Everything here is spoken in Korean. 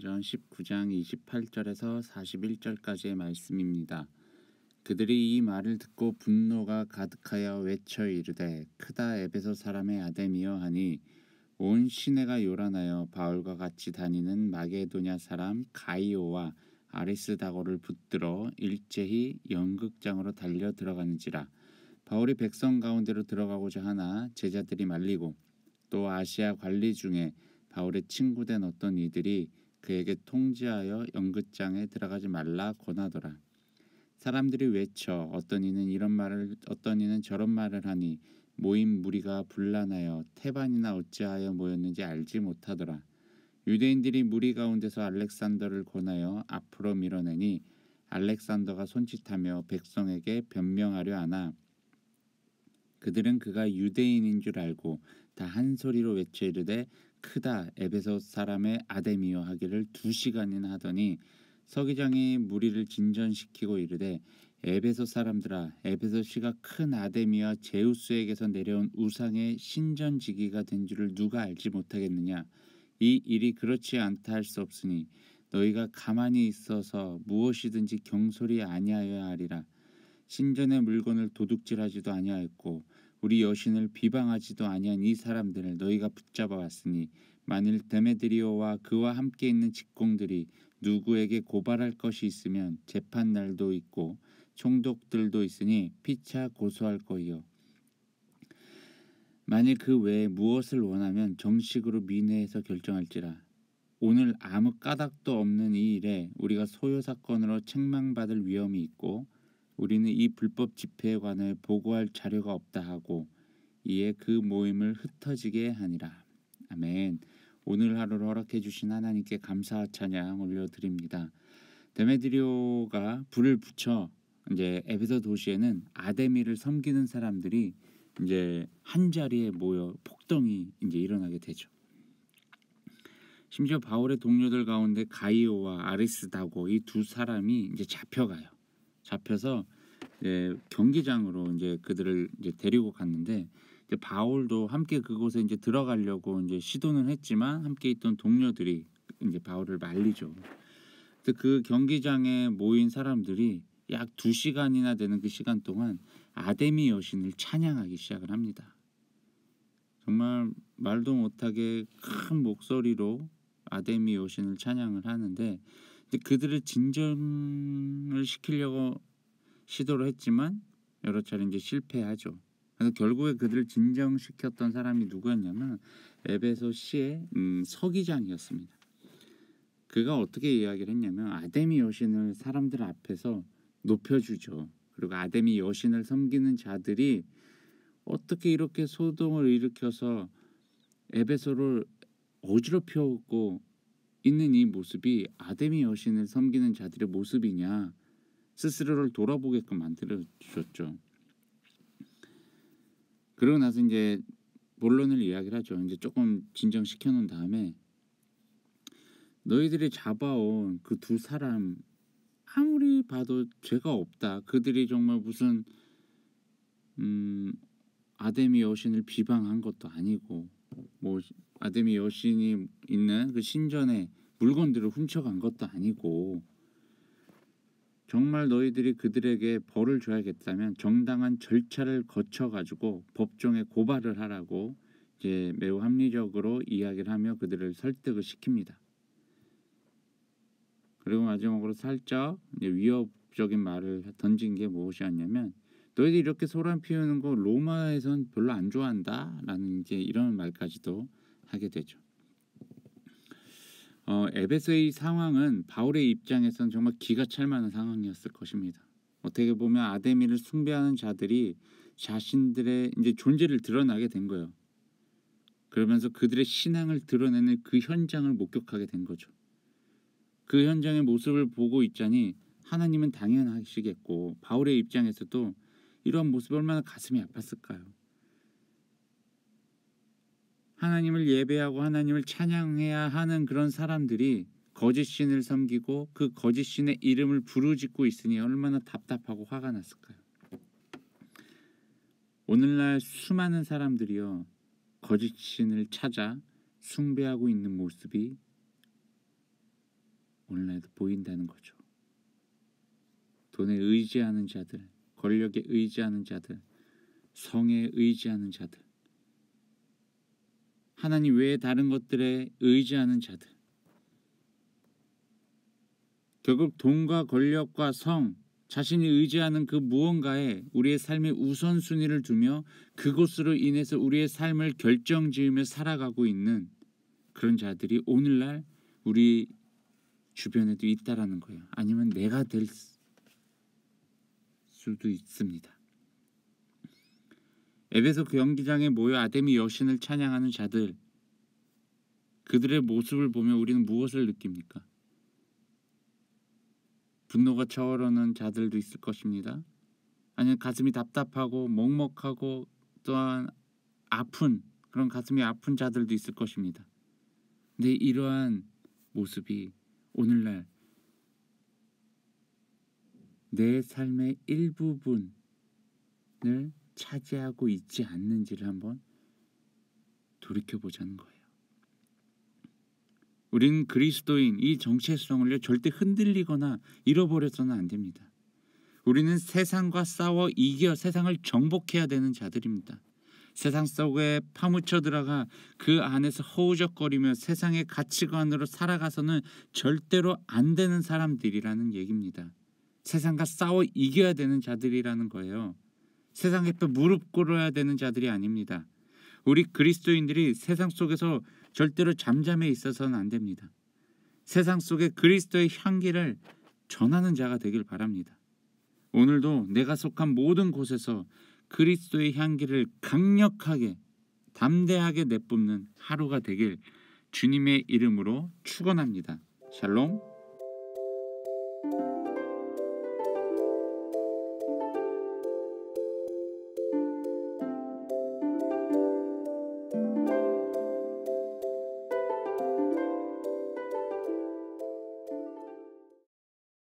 사도행전 19장 28절에서 41절까지의 말씀입니다. 그들이 이 말을 듣고 분노가 가득하여 외쳐 이르되 크다 에베소 사람의 아데미여 하니 온 시내가 요란하여 바울과 같이 다니는 마게도냐 사람 가이오와 아리스다고를 붙들어 일제히 연극장으로 달려 들어가는지라. 바울이 백성 가운데로 들어가고자 하나 제자들이 말리고 또 아시아 관리 중에 바울의 친구된 어떤 이들이 그에게 통지하여 연극장에 들어가지 말라 권하더라. 사람들이 외쳐 어떤 이는 이런 말을 어떤 이는 저런 말을 하니 모인 무리가 분란하여 태반이나 어찌하여 모였는지 알지 못하더라. 유대인들이 무리 가운데서 알렉산더를 권하여 앞으로 밀어내니 알렉산더가 손짓하며 백성에게 변명하려 하나 그들은 그가 유대인인 줄 알고 다 한 소리로 외쳐 이르되 크다 에베소 사람의 아데미여 하기를 2시간이나 하더니 서기장이 무리를 진전시키고 이르되 에베소 사람들아 에베소 시가 큰 아데미와 제우스에게서 내려온 우상의 신전지기가 된 줄을 누가 알지 못하겠느냐. 이 일이 그렇지 않다 할 수 없으니 너희가 가만히 있어서 무엇이든지 경솔히 아니하여야 하리라. 신전의 물건을 도둑질하지도 아니하였고 우리 여신을 비방하지도 아니한 이 사람들을 너희가 붙잡아 왔으니 만일 데메드리오와 그와 함께 있는 직공들이 누구에게 고발할 것이 있으면 재판 날도 있고 총독들도 있으니 피차 고소할 거이요. 만일 그 외에 무엇을 원하면 정식으로 민회에서 결정할지라. 오늘 아무 까닭도 없는 이 일에 우리가 소요 사건으로 책망받을 위험이 있고 우리는 이 불법 집회에 관해 보고할 자료가 없다 하고 이에 그 모임을 흩어지게 하니라. 아멘. 오늘 하루를 허락해 주신 하나님께 감사와 찬양 올려드립니다. 데메드리오가 불을 붙여 이제 에베소 도시에는 아데미를 섬기는 사람들이 이제 한 자리에 모여 폭동이 이제 일어나게 되죠. 심지어 바울의 동료들 가운데 가이오와 아리스다고 이 두 사람이 이제 잡혀가요. 잡혀서 이제 경기장으로 이제 그들을 이제 데리고 갔는데 이제 바울도 함께 그곳에 이제 들어가려고 이제 시도는 했지만 함께 있던 동료들이 이제 바울을 말리죠. 그 경기장에 모인 사람들이 약 2시간이나 되는 그 시간 동안 아데미 여신을 찬양하기 시작을 합니다. 정말 말도 못하게 큰 목소리로 아데미 여신을 찬양을 하는데 그들을 진정을 시키려고 시도를 했지만 여러 차례 이제 실패하죠. 그래서 결국에 그들을 진정시켰던 사람이 누구였냐면 에베소 시의 서기장이었습니다. 그가 어떻게 이야기를 했냐면 아데미 여신을 사람들 앞에서 높여주죠. 그리고 아데미 여신을 섬기는 자들이 어떻게 이렇게 소동을 일으켜서 에베소를 어지럽히고 있는 이 모습이 아데미 여신을 섬기는 자들의 모습이냐 스스로를 돌아보게끔 만들어 주셨죠. 그러고 나서 이제 본론을 이야기를 하죠. 이제 조금 진정시켜 놓은 다음에 너희들이 잡아온 그 두 사람 아무리 봐도 죄가 없다. 그들이 정말 무슨 아데미 여신을 비방한 것도 아니고 뭐 아데미 여신이 있는 그 신전에 물건들을 훔쳐간 것도 아니고 정말 너희들이 그들에게 벌을 줘야겠다면 정당한 절차를 거쳐가지고 법정에 고발을 하라고 이제 매우 합리적으로 이야기를 하며 그들을 설득을 시킵니다. 그리고 마지막으로 살짝 위협적인 말을 던진 게 무엇이었냐면 너희들이 이렇게 소란 피우는 거 로마에선 별로 안 좋아한다 라는 이제 이런 말까지도 하게 되죠. 에베소의 상황은 바울의 입장에서는 정말 기가 찰 만한 상황이었을 것입니다. 어떻게 보면 아데미를 숭배하는 자들이 자신들의 이제 존재를 드러나게 된 거예요. 그러면서 그들의 신앙을 드러내는 그 현장을 목격하게 된 거죠. 그 현장의 모습을 보고 있자니 하나님은 당연하시겠고 바울의 입장에서도 이러한 모습이 얼마나 가슴이 아팠을까요? 하나님을 예배하고 하나님을 찬양해야 하는 그런 사람들이 거짓 신을 섬기고 그 거짓 신의 이름을 부르짖고 있으니 얼마나 답답하고 화가 났을까요? 오늘날 수많은 사람들이요 거짓 신을 찾아 숭배하고 있는 모습이 오늘날도 보인다는 거죠. 돈에 의지하는 자들, 권력에 의지하는 자들, 성에 의지하는 자들, 하나님 외에 다른 것들에 의지하는 자들, 결국 돈과 권력과 성, 자신이 의지하는 그 무언가에 우리의 삶의 우선순위를 두며 그것으로 인해서 우리의 삶을 결정지으며 살아가고 있는 그런 자들이 오늘날 우리 주변에도 있다라는 거예요. 아니면 내가 될 수도 있습니다. 에베소 경기장에 모여 아데미 여신을 찬양하는 자들, 그들의 모습을 보면 우리는 무엇을 느낍니까? 분노가 차오르는 자들도 있을 것입니다. 아니면 가슴이 답답하고 먹먹하고 또한 아픈, 그런 가슴이 아픈 자들도 있을 것입니다. 근데 이러한 모습이 오늘날 내 삶의 일부분을 차지하고 있지 않는지를 한번 돌이켜보자는 거예요. 우리는 그리스도인 이 정체성을 절대 흔들리거나 잃어버려서는 안 됩니다. 우리는 세상과 싸워 이겨 세상을 정복해야 되는 자들입니다. 세상 속에 파묻혀 들어가 그 안에서 허우적거리며 세상의 가치관으로 살아가서는 절대로 안 되는 사람들이라는 얘기입니다. 세상과 싸워 이겨야 되는 자들이라는 거예요. 세상 앞에 무릎 꿇어야 되는 자들이 아닙니다. 우리 그리스도인들이 세상 속에서 절대로 잠잠해 있어서는 안 됩니다. 세상 속에 그리스도의 향기를 전하는 자가 되길 바랍니다. 오늘도 내가 속한 모든 곳에서 그리스도의 향기를 강력하게 담대하게 내뿜는 하루가 되길 주님의 이름으로 축원합니다. 샬롬.